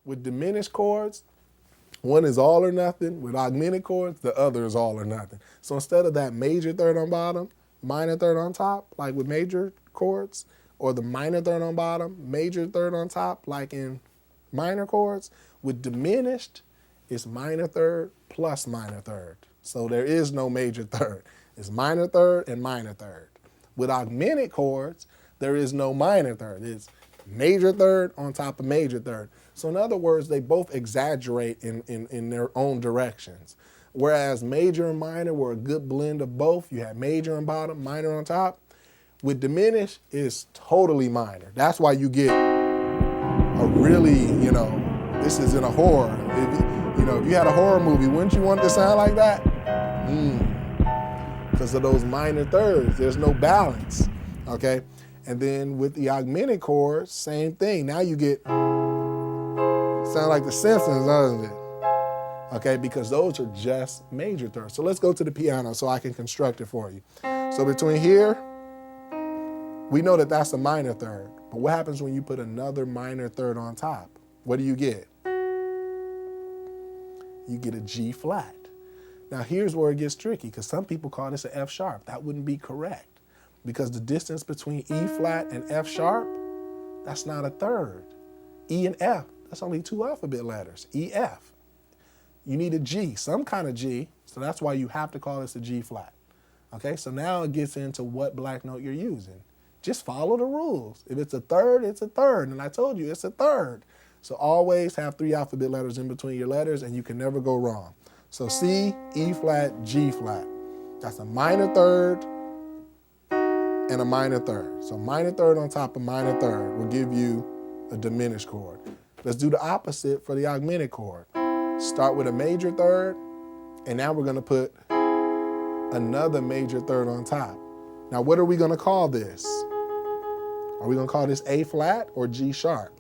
With diminished chords, one is all or nothing. With augmented chords, the other is all or nothing. So instead of that major third on bottom, minor third on top, like with major chords, or the minor third on bottom, major third on top, like in minor chords, with diminished, it's minor third plus minor third. So there is no major third. It's minor third and minor third. With augmented chords, there is no minor third. It's major third on top of major third. So in other words, they both exaggerate in their own directions. Whereas major and minor were a good blend of both. You had major on bottom, minor on top. With diminished, it's totally minor. That's why you get a really, this is in a horror. If you had a horror movie, wouldn't you want it to sound like that? Because of those minor thirds, there's no balance, okay? And then with the augmented chords, same thing. Now you get, sound like the Simpsons, doesn't it? Okay, because those are just major thirds. So let's go to the piano so I can construct it for you. So between here, we know that that's a minor third. But what happens when you put another minor third on top? What do you get? You get a G flat. Now here's where it gets tricky, because some people call this an F sharp. That wouldn't be correct, because the distance between E flat and F sharp, that's not a third. E and F, that's only two alphabet letters, E, F. You need a G, some kind of G, so that's why you have to call this a G flat. Okay, so now it gets into what black note you're using. Just follow the rules. If it's a third, it's a third, and I told you it's a third. So always have three alphabet letters in between your letters, and you can never go wrong. So C, E flat, G flat. That's a minor third and a minor third. So minor third on top of minor third will give you a diminished chord. Let's do the opposite for the augmented chord. Start with a major third, and now we're gonna put another major third on top. Now what are we gonna call this? Are we gonna call this A flat or G sharp?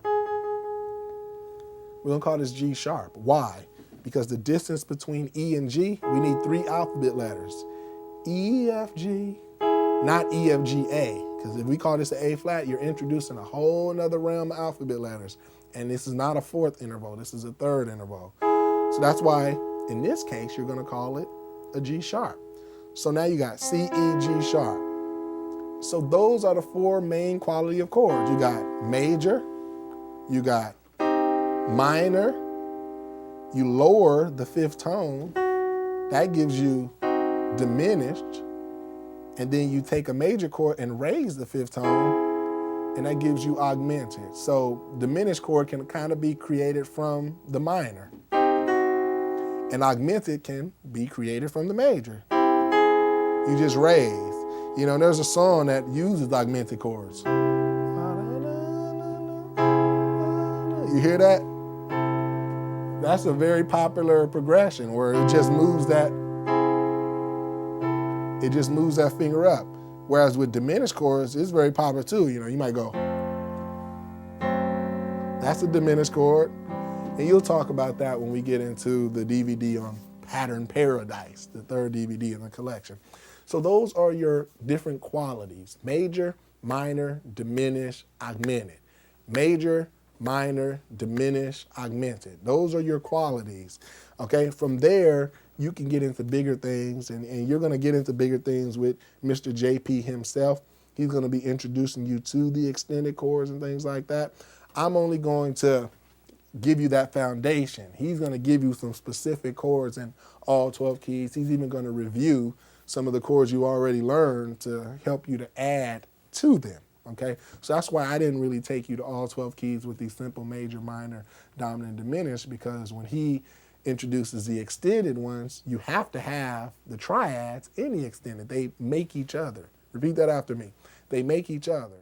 We're gonna call this G sharp. Why? Because the distance between E and G, we need three alphabet letters. E, F, G, not E, F, G, A. Because if we call this an A flat, you're introducing a whole nother realm of alphabet letters. And this is not a fourth interval, this is a third interval. So that's why, in this case, you're gonna call it a G sharp. So now you got C, E, G sharp. So those are the four main quality of chords. You got major, you got minor, you lower the fifth tone, that gives you diminished, and then you take a major chord and raise the fifth tone, and that gives you augmented. So diminished chord can kind of be created from the minor, and augmented can be created from the major. You just raise. There's a song that uses augmented chords. You hear that? That's a very popular progression where it just moves that finger up. Whereas with diminished chords, it's very popular too. You might go, that's a diminished chord. And you'll talk about that when we get into the DVD on Pattern Paradise, the third DVD in the collection. So those are your different qualities: major, minor, diminished, augmented. Major, minor, diminished, augmented. Those are your qualities, okay? From there, you can get into bigger things, and you're gonna get into bigger things with Mr. JP himself. He's gonna be introducing you to the extended chords and things like that. I'm only going to give you that foundation. He's gonna give you some specific chords in all 12 keys. He's even gonna review some of the chords you already learned to help you to add to them. Okay, so that's why I didn't really take you to all 12 keys with these simple major, minor, dominant, diminished, because when he introduces the extended ones, you have to have the triads in the extended. They make each other. Repeat that after me. They make each other.